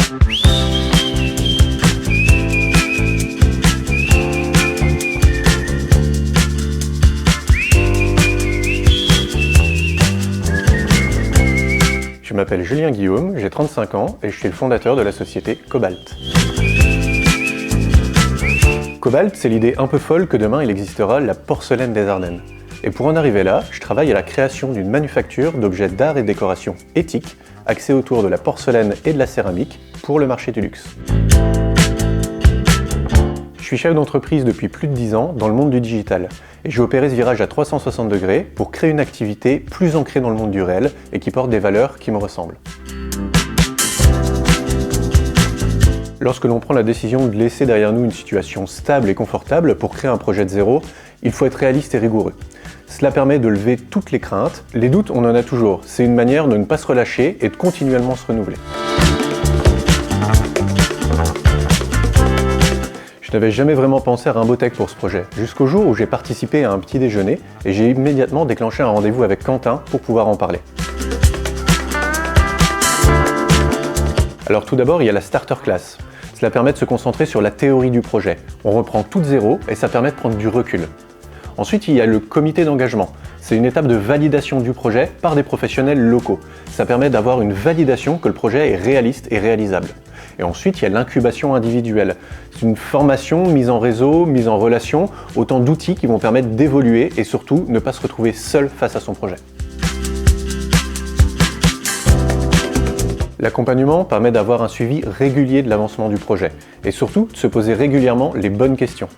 Je m'appelle Julien Guillaume, j'ai 35 ans et je suis le fondateur de la société Cobalt. Cobalt, c'est l'idée un peu folle que demain il existera la porcelaine des Ardennes. Et pour en arriver là, je travaille à la création d'une manufacture d'objets d'art et décoration éthiques, axés autour de la porcelaine et de la céramique pour le marché du luxe. Je suis chef d'entreprise depuis plus de 10 ans dans le monde du digital et j'ai opéré ce virage à 360 degrés pour créer une activité plus ancrée dans le monde du réel et qui porte des valeurs qui me ressemblent. Lorsque l'on prend la décision de laisser derrière nous une situation stable et confortable pour créer un projet de zéro, il faut être réaliste et rigoureux. Cela permet de lever toutes les craintes, les doutes on en a toujours, c'est une manière de ne pas se relâcher et de continuellement se renouveler. Je n'avais jamais vraiment pensé à Rimbotech pour ce projet, jusqu'au jour où j'ai participé à un petit déjeuner et j'ai immédiatement déclenché un rendez-vous avec Quentin pour pouvoir en parler. Alors tout d'abord, il y a la starter class. Cela permet de se concentrer sur la théorie du projet. On reprend tout de zéro et ça permet de prendre du recul. Ensuite, il y a le comité d'engagement. C'est une étape de validation du projet par des professionnels locaux. Ça permet d'avoir une validation que le projet est réaliste et réalisable. Et ensuite, il y a l'incubation individuelle. C'est une formation mise en réseau, mise en relation, autant d'outils qui vont permettre d'évoluer et surtout ne pas se retrouver seul face à son projet. L'accompagnement permet d'avoir un suivi régulier de l'avancement du projet et surtout de se poser régulièrement les bonnes questions.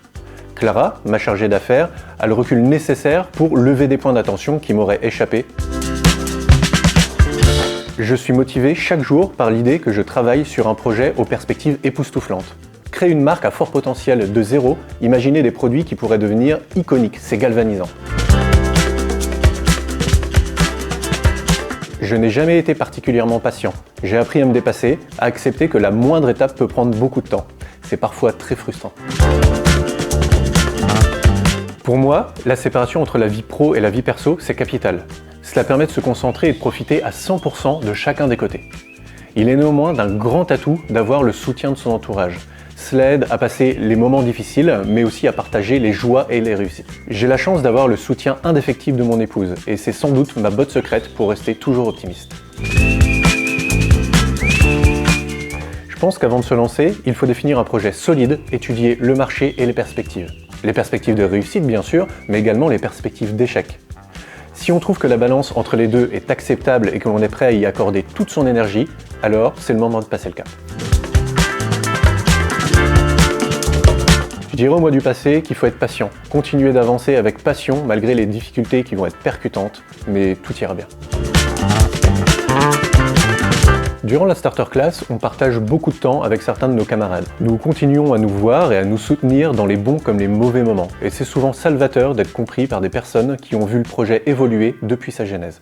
Clara, ma chargée d'affaires, a le recul nécessaire pour lever des points d'attention qui m'auraient échappé. Je suis motivé chaque jour par l'idée que je travaille sur un projet aux perspectives époustouflantes. Créer une marque à fort potentiel de zéro, imaginer des produits qui pourraient devenir iconiques, c'est galvanisant. Je n'ai jamais été particulièrement patient. J'ai appris à me dépasser, à accepter que la moindre étape peut prendre beaucoup de temps. C'est parfois très frustrant. Pour moi, la séparation entre la vie pro et la vie perso, c'est capital. Cela permet de se concentrer et de profiter à 100% de chacun des côtés. Il est néanmoins d'un grand atout d'avoir le soutien de son entourage. Cela aide à passer les moments difficiles, mais aussi à partager les joies et les réussites. J'ai la chance d'avoir le soutien indéfectible de mon épouse, et c'est sans doute ma botte secrète pour rester toujours optimiste. Je pense qu'avant de se lancer, il faut définir un projet solide, étudier le marché et les perspectives. Les perspectives de réussite bien sûr, mais également les perspectives d'échec. Si on trouve que la balance entre les deux est acceptable et que l'on est prêt à y accorder toute son énergie, alors c'est le moment de passer le cap. Je dirais au moi du passé qu'il faut être patient, continuer d'avancer avec passion malgré les difficultés qui vont être percutantes, mais tout ira bien. Durant la starter class, on partage beaucoup de temps avec certains de nos camarades. Nous continuons à nous voir et à nous soutenir dans les bons comme les mauvais moments. Et c'est souvent salvateur d'être compris par des personnes qui ont vu le projet évoluer depuis sa genèse.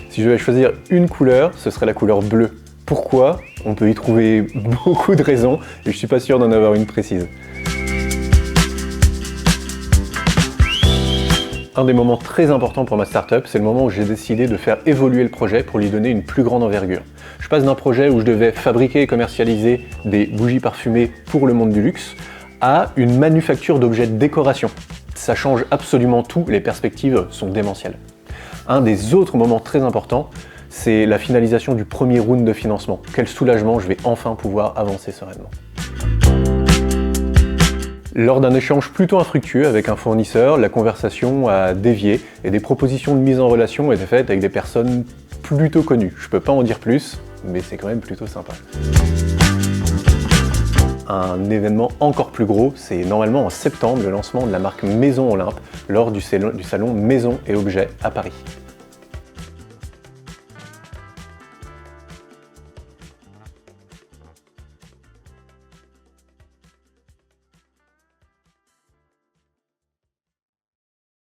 Si je devais choisir une couleur, ce serait la couleur bleue. Pourquoi ? On peut y trouver beaucoup de raisons et je suis pas sûr d'en avoir une précise. Un des moments très importants pour ma startup, c'est le moment où j'ai décidé de faire évoluer le projet pour lui donner une plus grande envergure. Je passe d'un projet où je devais fabriquer et commercialiser des bougies parfumées pour le monde du luxe à une manufacture d'objets de décoration. Ça change absolument tout, les perspectives sont démentielles. Un des autres moments très importants, c'est la finalisation du premier round de financement. Quel soulagement, je vais enfin pouvoir avancer sereinement. Lors d'un échange plutôt infructueux avec un fournisseur, la conversation a dévié et des propositions de mise en relation étaient faites avec des personnes plutôt connues. Je peux pas en dire plus, mais c'est quand même plutôt sympa. Un événement encore plus gros, c'est normalement en septembre le lancement de la marque Maison Olympe lors du salon Maison et Objets à Paris.